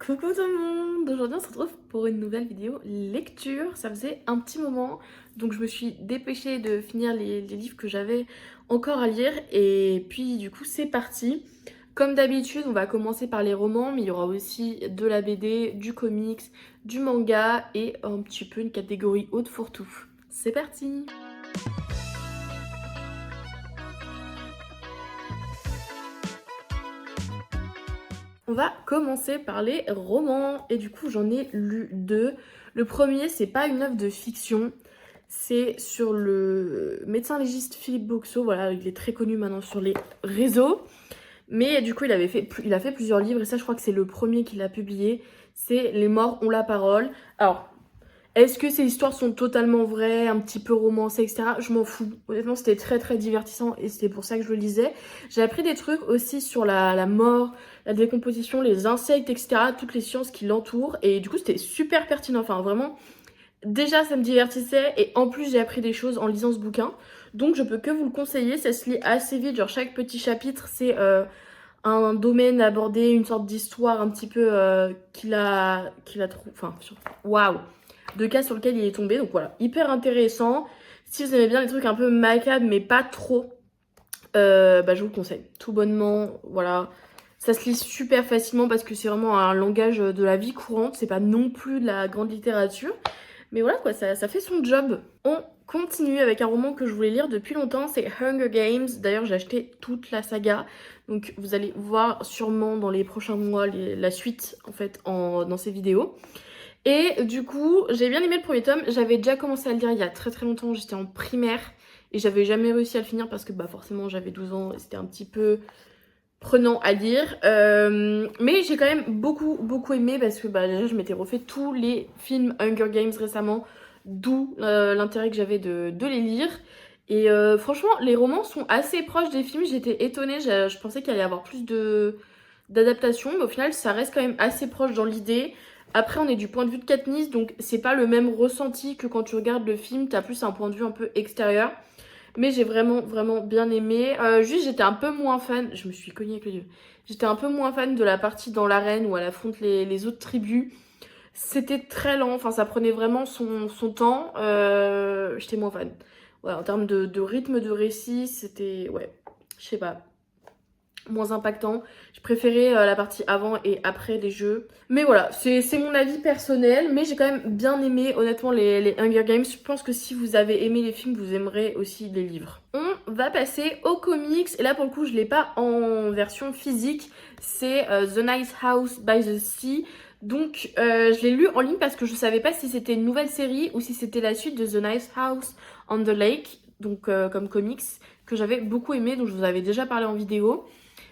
Coucou tout le monde! Aujourd'hui on se retrouve pour une nouvelle vidéo lecture. Ça faisait un petit moment, donc je me suis dépêchée de finir les livres que j'avais encore à lire. Et puis du coup c'est parti. Comme d'habitude on va commencer par les romans, mais il y aura aussi de la BD, du comics, du manga et un petit peu une catégorie haute fourre-tout. C'est parti! On va commencer par les romans et du coup j'en ai lu deux. Le premier c'est pas une œuvre de fiction, c'est sur le médecin légiste Philippe Boxeau, voilà il est très connu maintenant sur les réseaux. Mais du coup il a fait plusieurs livres et ça je crois que c'est le premier qu'il a publié, c'est Les morts ont la parole. Alors est-ce que ces histoires sont totalement vraies, un petit peu romancées, etc. Je m'en fous. Honnêtement, c'était très très divertissant et c'était pour ça que je le lisais. J'ai appris des trucs aussi sur la mort, la décomposition, les insectes, etc. Toutes les sciences qui l'entourent. Et du coup, c'était super pertinent. Enfin, vraiment, déjà, ça me divertissait. Et en plus, j'ai appris des choses en lisant ce bouquin. Donc, je peux que vous le conseiller. Ça se lit assez vite. Genre, chaque petit chapitre, c'est un domaine abordé, une sorte d'histoire un petit peu qu'il a trouvé. Enfin, waouh! De cas sur lequel il est tombé. Donc voilà, hyper intéressant. Si vous aimez bien les trucs un peu macabres, mais pas trop, bah, je vous le conseille. Tout bonnement, voilà. Ça se lit super facilement parce que c'est vraiment un langage de la vie courante. C'est pas non plus de la grande littérature. Mais voilà quoi, ça fait son job. On continue avec un roman que je voulais lire depuis longtemps, c'est Hunger Games. D'ailleurs, j'ai acheté toute la saga. Donc vous allez voir sûrement dans les prochains mois la suite en fait dans ces vidéos. Et du coup, j'ai bien aimé le premier tome. J'avais déjà commencé à le lire il y a très très longtemps. J'étais en primaire et j'avais jamais réussi à le finir parce que bah forcément j'avais 12 ans et c'était un petit peu prenant à lire. Mais j'ai quand même beaucoup aimé parce que bah déjà je m'étais refait tous les films Hunger Games récemment. D'où l'intérêt que j'avais de les lire. Et franchement, les romans sont assez proches des films. J'étais étonnée. Je pensais qu'il allait y avoir plus d'adaptation, mais au final ça reste quand même assez proche dans l'idée. Après on est du point de vue de Katniss, donc c'est pas le même ressenti que quand tu regardes le film, t'as plus un point de vue un peu extérieur. Mais j'ai vraiment bien aimé. Juste j'étais un peu moins fan, je me suis cognée avec le dieu. J'étais un peu moins fan de la partie dans l'arène où elle affronte les autres tribus. C'était très lent, enfin ça prenait vraiment son temps. J'étais moins fan. Voilà, en termes de rythme de récit, c'était, ouais, je sais pas, moins impactant. J'ai préféré la partie avant et après des jeux. Mais voilà, c'est mon avis personnel, mais j'ai quand même bien aimé honnêtement les Hunger Games. Je pense que si vous avez aimé les films, vous aimerez aussi les livres. On va passer aux comics, et là pour le coup je l'ai pas en version physique, c'est The Nice House by the Sea. Donc je l'ai lu en ligne parce que je savais pas si c'était une nouvelle série ou si c'était la suite de The Nice House on the Lake, donc comme comics, que j'avais beaucoup aimé, dont je vous avais déjà parlé en vidéo.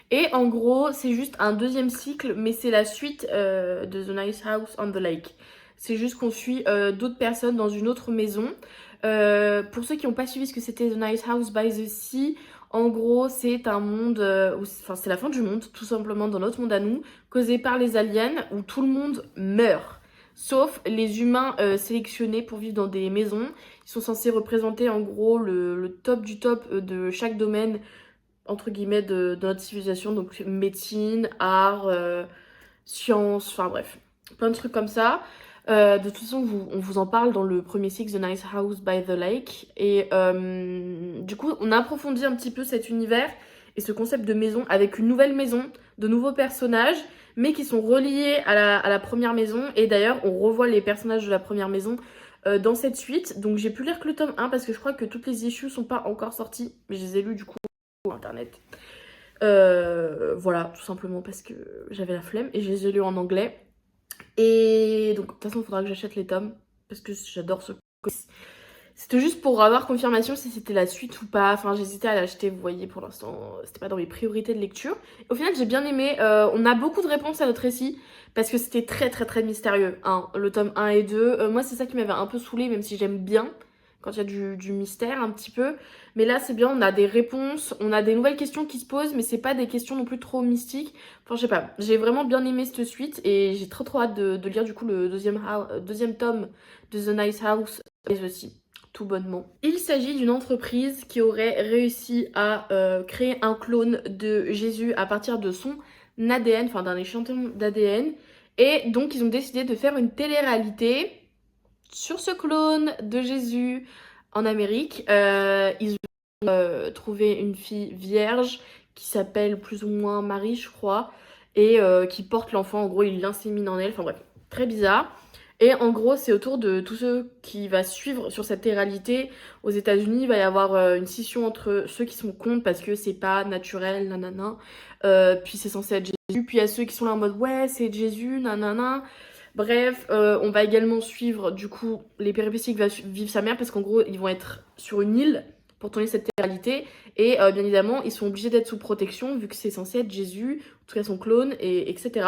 Et en gros, c'est juste un deuxième cycle, mais c'est la suite de The Nice House on the Lake. C'est juste qu'on suit d'autres personnes dans une autre maison. Pour ceux qui n'ont pas suivi ce que c'était The Nice House by the Sea, en gros, c'est un monde, enfin c'est la fin du monde, tout simplement dans notre monde à nous, causé par les aliens, où tout le monde meurt. Sauf les humains sélectionnés pour vivre dans des maisons. Ils sont censés représenter en gros le top du top de chaque domaine entre guillemets de notre civilisation, donc médecine, art, sciences, enfin bref, plein de trucs comme ça. De toute façon, on vous en parle dans le premier cycle, The Nice House by the Lake. Et du coup, on approfondit un petit peu cet univers et ce concept de maison avec une nouvelle maison, de nouveaux personnages, mais qui sont reliés à la première maison. Et d'ailleurs, on revoit les personnages de la première maison dans cette suite. Donc j'ai pu lire que le tome 1 parce que je crois que toutes les issues sont pas encore sorties, mais je les ai lues du coup internet. Voilà, tout simplement parce que j'avais la flemme et je les ai lus en anglais. Et donc, de toute façon, il faudra que j'achète les tomes parce que j'adore ce comics. C'était juste pour avoir confirmation si c'était la suite ou pas. Enfin, j'hésitais à l'acheter, vous voyez, pour l'instant, c'était pas dans mes priorités de lecture. Au final, j'ai bien aimé. On a beaucoup de réponses à notre récit parce que c'était très mystérieux, hein, le tome 1 et 2. Moi, c'est ça qui m'avait un peu saoulée, même si j'aime bien quand il y a du mystère un petit peu. Mais là, c'est bien, on a des réponses, on a des nouvelles questions qui se posent, mais c'est pas des questions non plus trop mystiques. Enfin, je sais pas, j'ai vraiment bien aimé cette suite et j'ai trop hâte de lire du coup le deuxième tome de The Nice House aussi, tout bonnement. Il s'agit d'une entreprise qui aurait réussi à créer un clone de Jésus à partir de son ADN, enfin d'un échantillon d'ADN. Et donc ils ont décidé de faire une télé-réalité sur ce clone de Jésus en Amérique. Ils ont trouvé une fille vierge qui s'appelle plus ou moins Marie, je crois, et qui porte l'enfant. En gros, il l'insémine en elle. Enfin bref, très bizarre. Et en gros, c'est autour de tous ceux qui va suivre sur cette réalité. Aux États-Unis, il va y avoir une scission entre ceux qui sont contre parce que c'est pas naturel, nanana. Puis c'est censé être Jésus. Puis il y a ceux qui sont là en mode ouais, c'est Jésus, nanana. Bref, on va également suivre du coup les péripéties que va vivre sa mère parce qu'en gros, ils vont être sur une île pour tourner cette réalité. Et bien évidemment, ils sont obligés d'être sous protection vu que c'est censé être Jésus, en tout cas son clone, et etc.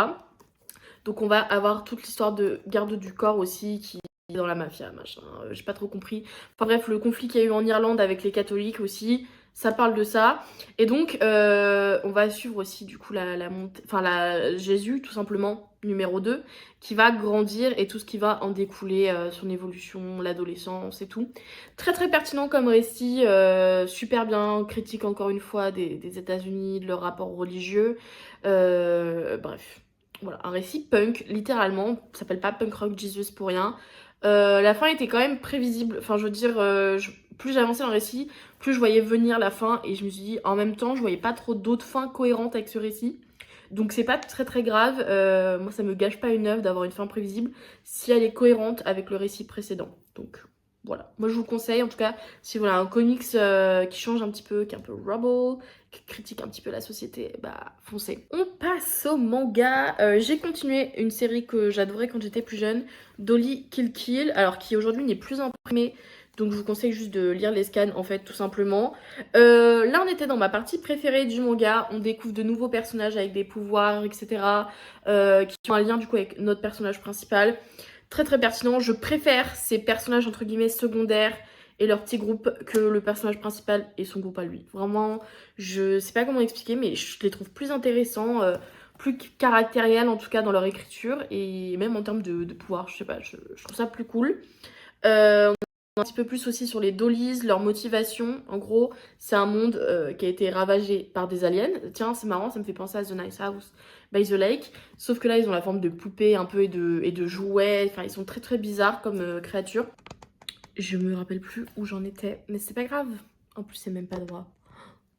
Donc on va avoir toute l'histoire de garde du corps aussi qui est dans la mafia, machin. J'ai pas trop compris. Enfin bref, le conflit qu'il y a eu en Irlande avec les catholiques aussi, ça parle de ça. Et donc on va suivre aussi du coup la montée, enfin la Jésus tout simplement, numéro 2, qui va grandir et tout ce qui va en découler, son évolution, l'adolescence et tout. Très très pertinent comme récit, super bien, critique encore une fois des États-Unis, de leur rapport religieux. Bref. Voilà, un récit punk, littéralement, ça s'appelle pas Punk Rock Jesus pour rien. La fin était quand même prévisible, enfin je veux dire, plus j'avançais dans le récit, plus je voyais venir la fin, et je me suis dit, en même temps, je voyais pas trop d'autres fins cohérentes avec ce récit. Donc c'est pas très très grave, moi ça me gâche pas une œuvre d'avoir une fin prévisible si elle est cohérente avec le récit précédent. Donc voilà, moi je vous le conseille en tout cas, si vous voulez un comics qui change un petit peu, qui est un peu rebel, qui critique un petit peu la société, bah foncez. On passe au manga. J'ai continué une série que j'adorais quand j'étais plus jeune, Dolly Kill Kill, alors qui aujourd'hui n'est plus imprimée, donc je vous conseille juste de lire les scans en fait tout simplement. Là on était dans ma partie préférée du manga, on découvre de nouveaux personnages avec des pouvoirs, etc. Qui ont un lien du coup avec notre personnage principal. Très très pertinent, je préfère ces personnages entre guillemets secondaires et leur petit groupe que le personnage principal et son groupe à lui. Vraiment, je sais pas comment expliquer, mais je les trouve plus intéressants, plus caractériels en tout cas dans leur écriture, et même en termes de pouvoir, je sais pas, je trouve ça plus cool. Un petit peu plus aussi sur les Dollies, leur motivation. En gros, c'est un monde qui a été ravagé par des aliens. Tiens, c'est marrant, ça me fait penser à The Nice House by the Lake. Sauf que là, ils ont la forme de poupées un peu et de jouets. Enfin, ils sont très très bizarres comme créatures. Je me rappelle plus où j'en étais, mais c'est pas grave. En plus, c'est même pas droit.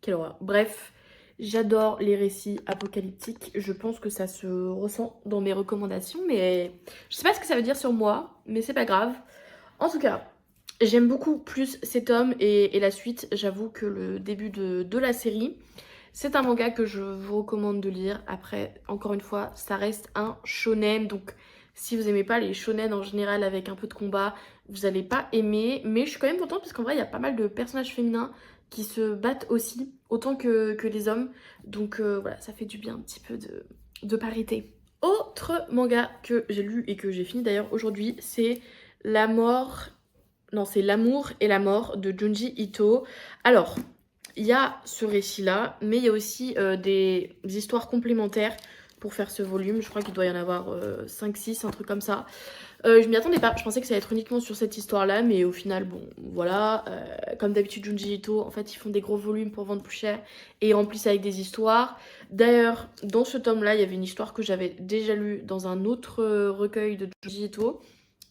Quelle horreur. Bref, j'adore les récits apocalyptiques. Je pense que ça se ressent dans mes recommandations, mais je sais pas ce que ça veut dire sur moi, mais c'est pas grave. En tout cas, j'aime beaucoup plus cet homme et la suite. J'avoue que le début de la série, c'est un manga que je vous recommande de lire. Après, encore une fois, ça reste un shonen. Donc, si vous aimez pas les shonen en général avec un peu de combat, vous allez pas aimer. Mais je suis quand même contente parce qu'en vrai, il y a pas mal de personnages féminins qui se battent aussi, autant que les hommes. Donc voilà, ça fait du bien un petit peu de parité. Autre manga que j'ai lu et que j'ai fini d'ailleurs aujourd'hui, c'est La mort... Non, c'est L'amour et la mort de Junji Ito. Alors, il y a ce récit-là, mais il y a aussi des histoires complémentaires pour faire ce volume. Je crois qu'il doit y en avoir 5-6, un truc comme ça. Je m'y attendais pas, je pensais que ça allait être uniquement sur cette histoire-là, mais au final, bon, voilà. Comme d'habitude, Junji Ito, en fait, ils font des gros volumes pour vendre plus cher et ils remplissent avec des histoires. D'ailleurs, dans ce tome-là, il y avait une histoire que j'avais déjà lue dans un autre recueil de Junji Ito.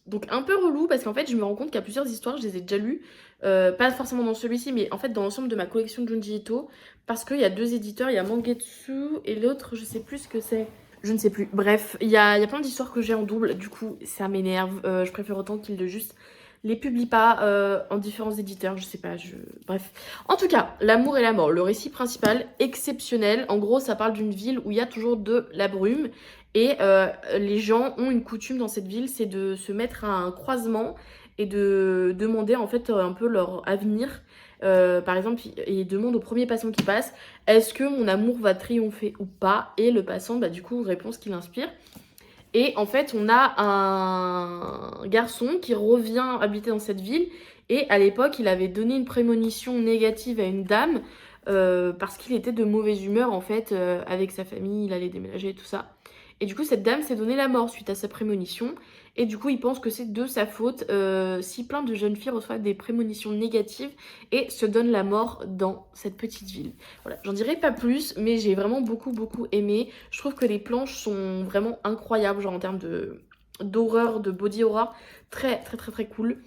Donc un peu relou parce qu'en fait je me rends compte qu'il y a plusieurs histoires, je les ai déjà lues, pas forcément dans celui-ci mais en fait dans l'ensemble de ma collection de Junji Ito, parce qu'il y a deux éditeurs, il y a Mangetsu et l'autre je sais plus ce que c'est, je ne sais plus. Bref, il y a plein d'histoires que j'ai en double, du coup ça m'énerve, je préfère autant qu'ils de juste les publient pas en différents éditeurs, je sais pas, bref. En tout cas, L'amour et la mort, le récit principal, exceptionnel. En gros, ça parle d'une ville où il y a toujours de la brume. Et les gens ont une coutume dans cette ville, c'est de se mettre à un croisement et de demander en fait un peu leur avenir. Par exemple, ils demandent au premier passant qui passe, est-ce que mon amour va triompher ou pas? Et le passant, bah, du coup, répond ce qu'il inspire. Et en fait, on a un garçon qui revient habiter dans cette ville. Et à l'époque, il avait donné une prémonition négative à une dame parce qu'il était de mauvaise humeur en fait avec sa famille, il allait déménager et tout ça. Et du coup, cette dame s'est donné la mort suite à sa prémonition. Et du coup, il pense que c'est de sa faute si plein de jeunes filles reçoivent des prémonitions négatives et se donnent la mort dans cette petite ville. Voilà, j'en dirai pas plus, mais j'ai vraiment beaucoup aimé. Je trouve que les planches sont vraiment incroyables, genre en termes d'horreur, de body horror, très cool.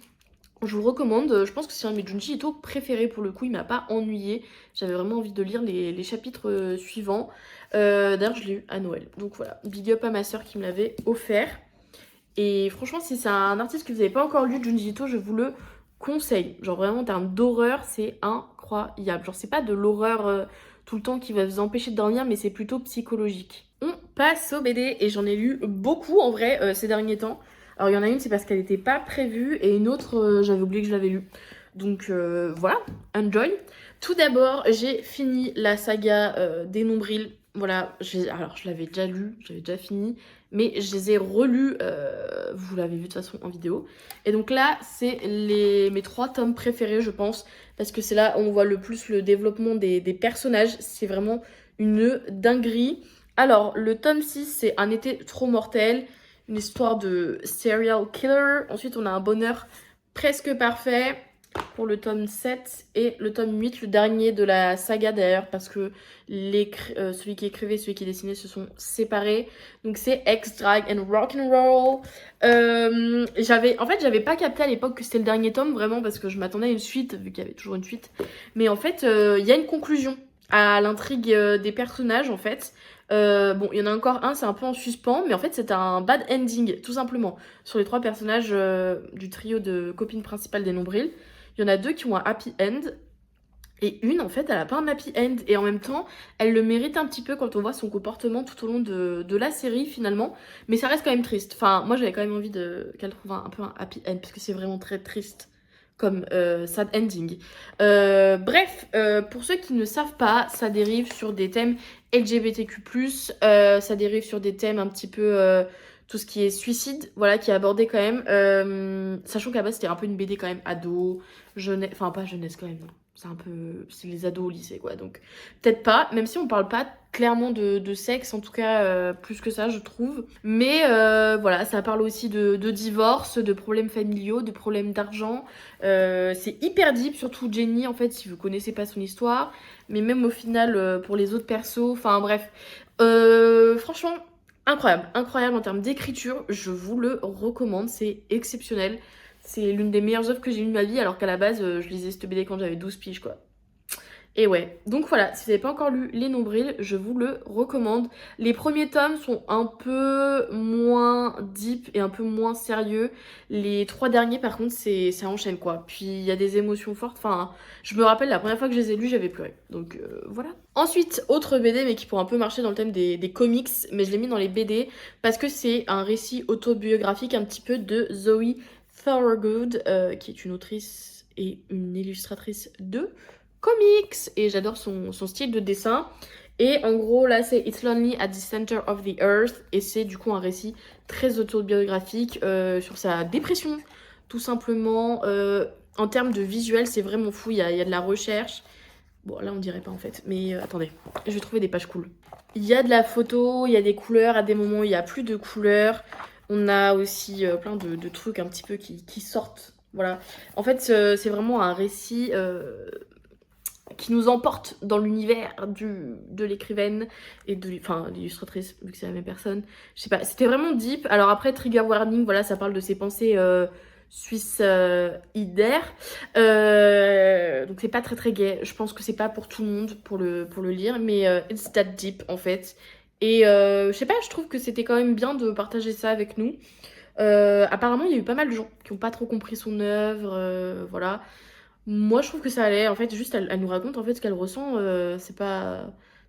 Je vous le recommande, je pense que c'est un de mes Junji Ito préférés pour le coup, il m'a pas ennuyé. J'avais vraiment envie de lire les chapitres suivants. D'ailleurs, je l'ai eu à Noël. Donc voilà, big up à ma soeur qui me l'avait offert. Et franchement, si c'est un artiste que vous n'avez pas encore lu, Junji Ito, je vous le conseille. Genre vraiment, en termes d'horreur, c'est incroyable. Genre, c'est pas de l'horreur tout le temps qui va vous empêcher de dormir, mais c'est plutôt psychologique. On passe au BD et j'en ai lu beaucoup en vrai ces derniers temps. Alors, il y en a une, c'est parce qu'elle n'était pas prévue, et une autre, j'avais oublié que je l'avais lue. Donc voilà, enjoy. Tout d'abord, j'ai fini la saga des nombrils. Voilà, alors je l'avais déjà lu, j'avais déjà fini, mais je les ai relus, vous l'avez vu de toute façon en vidéo. Et donc là, c'est mes 3 tomes préférés, je pense, parce que c'est là où on voit le plus le développement des personnages. C'est vraiment une dinguerie. Alors, le tome 6, c'est Un été trop mortel, une histoire de serial killer. Ensuite, on a Un bonheur presque parfait pour le tome 7 et le tome 8, le dernier de la saga d'ailleurs, parce que celui qui écrivait et celui qui dessinait se sont séparés. Donc c'est Ex, Drag and Rock'n'Roll. J'avais pas capté à l'époque que c'était le dernier tome, vraiment, parce que je m'attendais à une suite, vu qu'il y avait toujours une suite. Mais en fait, il y a une conclusion à l'intrigue des personnages, en fait. Bon, il y en a encore un, c'est un peu en suspens, mais en fait c'est un bad ending, tout simplement, sur les 3 personnages du trio de copines principales des nombrils. Il y en a 2 qui ont un happy end, et une, en fait, elle a pas un happy end, et en même temps, elle le mérite un petit peu quand on voit son comportement tout au long de la série, finalement, mais ça reste quand même triste. Enfin, moi j'avais quand même envie qu'elle trouve un peu un happy end, parce que c'est vraiment très triste comme sad ending. Bref, pour ceux qui ne savent pas, ça dérive sur des thèmes LGBTQ+, ça dérive sur des thèmes un petit peu tout ce qui est suicide, voilà, qui est abordé quand même, sachant qu'à la base c'était un peu une BD quand même ado, jeunesse, enfin pas jeunesse quand même, non. C'est les ados au lycée quoi, donc peut-être pas, même si on parle pas clairement de sexe, en tout cas plus que ça je trouve, mais voilà, ça parle aussi de divorce, de problèmes familiaux, de problèmes d'argent. C'est hyper deep, surtout Jenny en fait, si vous connaissez pas son histoire, mais même au final pour les autres persos, enfin bref, franchement incroyable en termes d'écriture, je vous le recommande, c'est exceptionnel. C'est l'une des meilleures œuvres que j'ai lues de ma vie, alors qu'à la base, je lisais cette BD quand j'avais 12 piges, quoi. Et ouais, donc voilà, si vous n'avez pas encore lu Les Nombrils, je vous le recommande. Les premiers tomes sont un peu moins deep et un peu moins sérieux. Les 3 derniers, par contre, ça enchaîne, quoi. Puis il y a des émotions fortes. Enfin, je me rappelle, la première fois que je les ai lus, j'avais pleuré. Donc voilà. Ensuite, autre BD, mais qui pourrait un peu marcher dans le thème des comics, mais je l'ai mis dans les BD, parce que c'est un récit autobiographique un petit peu de Zoe Thorogood, qui est une autrice et une illustratrice de comics, et j'adore son style de dessin. Et en gros là c'est It's Lonely at the Center of the Earth, et c'est du coup un récit très autobiographique sur sa dépression tout simplement. En termes de visuel c'est vraiment fou, il y a de la recherche. Bon là on dirait pas en fait, mais attendez, je vais trouver des pages cool. Il y a de la photo, il y a des couleurs, à des moments il y a plus de couleurs. On a aussi plein de trucs un petit peu qui sortent. Voilà. En fait c'est vraiment un récit qui nous emporte dans l'univers de l'écrivaine et de l'illustratrice, vu que c'est la même personne. Je sais pas, c'était vraiment deep. Alors après, trigger warning, voilà, ça parle de ses pensées suicidaires. Donc c'est pas très gay. Je pense que c'est pas pour tout le monde pour le lire, mais it's that deep en fait. Et je sais pas, je trouve que c'était quand même bien de partager ça avec nous. Apparemment, il y a eu pas mal de gens qui ont pas trop compris son œuvre, voilà. Moi, je trouve que ça allait. En fait, juste, elle nous raconte en fait ce qu'elle ressent. Ça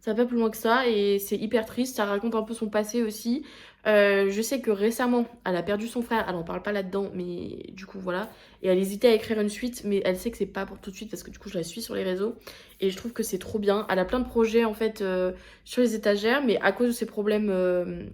va pas plus loin que ça, et c'est hyper triste. Ça raconte un peu son passé aussi. Je sais que récemment, elle a perdu son frère. Elle en parle pas là-dedans, mais du coup, voilà. Et elle hésitait à écrire une suite, mais elle sait que c'est pas pour tout de suite parce que du coup, je la suis sur les réseaux. Et je trouve que c'est trop bien. Elle a plein de projets en fait sur les étagères, mais à cause de ses problèmes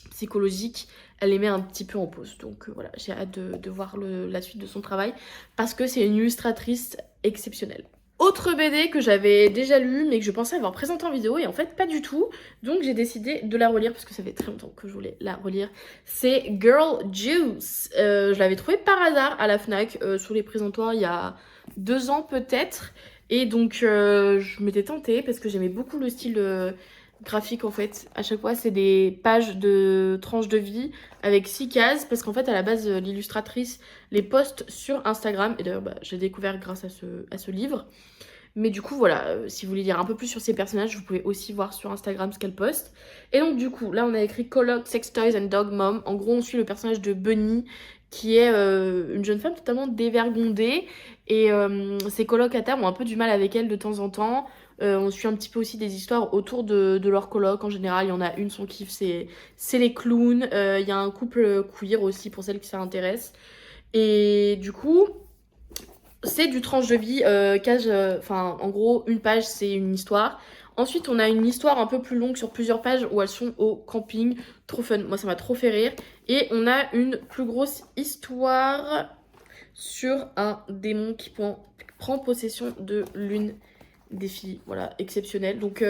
psychologiques, elle les met un petit peu en pause. Donc voilà, j'ai hâte de voir la suite de son travail, parce que c'est une illustratrice exceptionnelle. Autre BD que j'avais déjà lu mais que je pensais avoir présenté en vidéo et en fait pas du tout. Donc j'ai décidé de la relire parce que ça fait très longtemps que je voulais la relire. C'est Girl Juice. Je l'avais trouvé par hasard à la Fnac sous les présentoirs il y a 2 ans peut-être. Et donc je m'étais tentée parce que j'aimais beaucoup le style graphique en fait. À chaque fois c'est des pages de tranches de vie avec 6 cases parce qu'en fait à la base l'illustratrice les poste sur Instagram. Et d'ailleurs j'ai découvert grâce à ce livre. Mais du coup, voilà, si vous voulez lire un peu plus sur ces personnages, vous pouvez aussi voir sur Instagram ce qu'elle poste. Et donc, du coup, là, on a écrit Colloque, Sex Toys and Dog Mom. En gros, on suit le personnage de Bunny, qui est une jeune femme totalement dévergondée. Et ses colocataires ont un peu du mal avec elle de temps en temps. On suit un petit peu aussi des histoires autour de leur coloc. En général, il y en a une, son kiff, c'est les clowns. Il y a un couple queer aussi, pour celles qui ça intéresse. Et du coup... c'est du tranche de vie, en gros, une page, c'est une histoire. Ensuite, on a une histoire un peu plus longue sur plusieurs pages où elles sont au camping. Trop fun, moi ça m'a trop fait rire. Et on a une plus grosse histoire sur un démon qui prend possession de l'une des filles. Voilà, exceptionnel. Donc,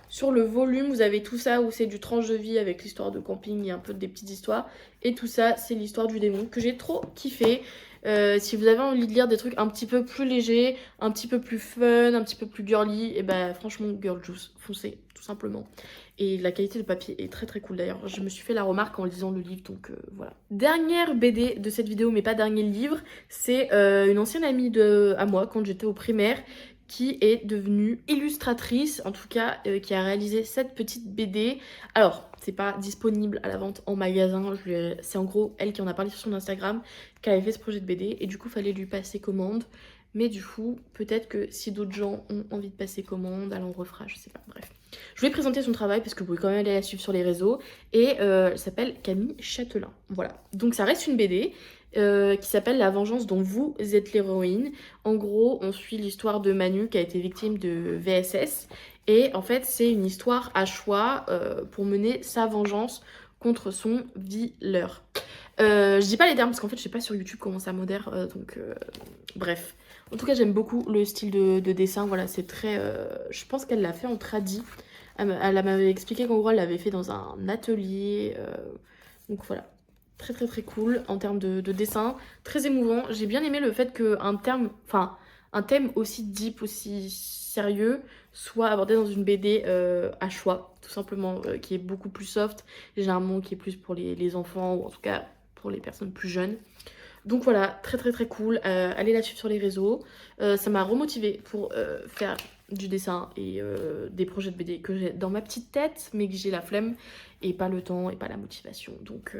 sur le volume, vous avez tout ça où c'est du tranche de vie avec l'histoire de camping et un peu des petites histoires. Et tout ça, c'est l'histoire du démon que j'ai trop kiffé. Si vous avez envie de lire des trucs un petit peu plus légers, un petit peu plus fun, un petit peu plus girly, et bah franchement, Girl Juice, foncez, tout simplement. Et la qualité de papier est très très cool d'ailleurs. Je me suis fait la remarque en lisant le livre, donc voilà. Dernière BD de cette vidéo, mais pas dernier livre, c'est une ancienne amie à moi quand j'étais au primaire qui est devenue illustratrice, en tout cas qui a réalisé cette petite BD. Alors, c'est pas disponible à la vente en magasin, c'est en gros elle qui en a parlé sur son Instagram, qu'elle avait fait ce projet de BD, et du coup, fallait lui passer commande. Mais du coup, peut-être que si d'autres gens ont envie de passer commande, elle en refera, je sais pas, bref. Je voulais présenter son travail parce que vous pouvez quand même aller la suivre sur les réseaux. Et elle s'appelle Camille Châtelain. Voilà. Donc ça reste une BD qui s'appelle La vengeance dont vous êtes l'héroïne. En gros, on suit l'histoire de Manu qui a été victime de VSS. Et en fait, c'est une histoire à choix pour mener sa vengeance contre son dealer. Je dis pas les termes parce qu'en fait je sais pas sur YouTube comment ça modère, bref. En tout cas j'aime beaucoup le style de dessin, voilà c'est très... je pense qu'elle l'a fait en tradi. Elle m'avait expliqué qu'en gros elle l'avait fait dans un atelier, donc voilà. Très très très cool en termes de dessin, très émouvant. J'ai bien aimé le fait qu'un un thème aussi deep, aussi sérieux soit abordé dans une BD à choix, tout simplement, qui est beaucoup plus soft, généralement qui est plus pour les enfants ou en tout cas pour les personnes plus jeunes. Donc voilà, très très très cool. Allez la suivre sur les réseaux. Ça m'a remotivée pour faire du dessin et des projets de BD que j'ai dans ma petite tête, mais que j'ai la flemme et pas le temps et pas la motivation. Donc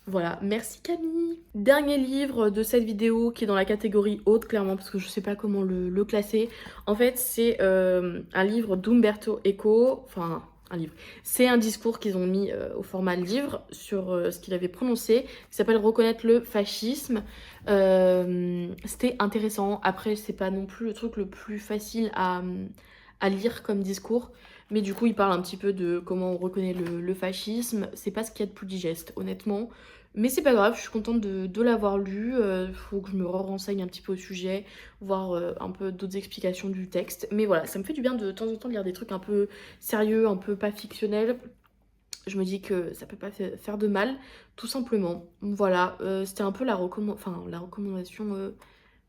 voilà, merci Camille. Dernier livre de cette vidéo qui est dans la catégorie haute, clairement, parce que je sais pas comment le classer. En fait, c'est un livre d'Umberto Eco, enfin un livre. C'est un discours qu'ils ont mis au format livre sur ce qu'il avait prononcé, qui s'appelle Reconnaître le fascisme. C'était intéressant. Après, c'est pas non plus le truc le plus facile à lire comme discours. Mais du coup, il parle un petit peu de comment on reconnaît le fascisme. C'est pas ce qu'il y a de plus digeste, honnêtement. Mais c'est pas grave, je suis contente de l'avoir lu. Faut que je me renseigne un petit peu au sujet, voir un peu d'autres explications du texte. Mais voilà, ça me fait du bien de temps en temps de lire des trucs un peu sérieux, un peu pas fictionnels. Je me dis que ça peut pas faire de mal, tout simplement. Voilà, c'était un peu la recommandation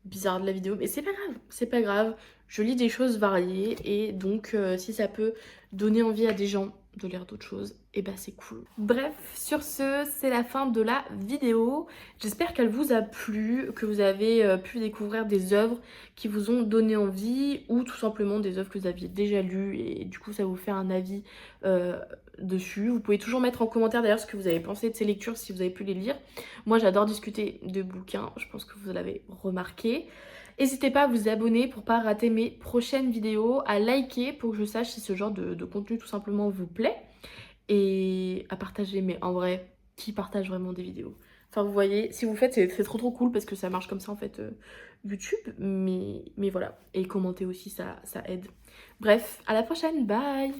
bizarre de la vidéo, mais c'est pas grave, c'est pas grave. Je lis des choses variées et donc si ça peut donner envie à des gens de lire d'autres choses, et bah c'est cool. Bref, sur ce, c'est la fin de la vidéo. J'espère qu'elle vous a plu, que vous avez pu découvrir des œuvres qui vous ont donné envie ou tout simplement des œuvres que vous aviez déjà lues et du coup ça vous fait un avis dessus. Vous pouvez toujours mettre en commentaire d'ailleurs ce que vous avez pensé de ces lectures si vous avez pu les lire. Moi j'adore discuter de bouquins, je pense que vous l'avez remarqué. N'hésitez pas à vous abonner pour pas rater mes prochaines vidéos, à liker pour que je sache si ce genre de contenu tout simplement vous plaît et à partager, mais en vrai, qui partage vraiment des vidéos? Enfin vous voyez, si vous faites c'est trop trop cool parce que ça marche comme ça en fait YouTube, mais voilà, et commenter aussi ça aide. Bref, à la prochaine, bye!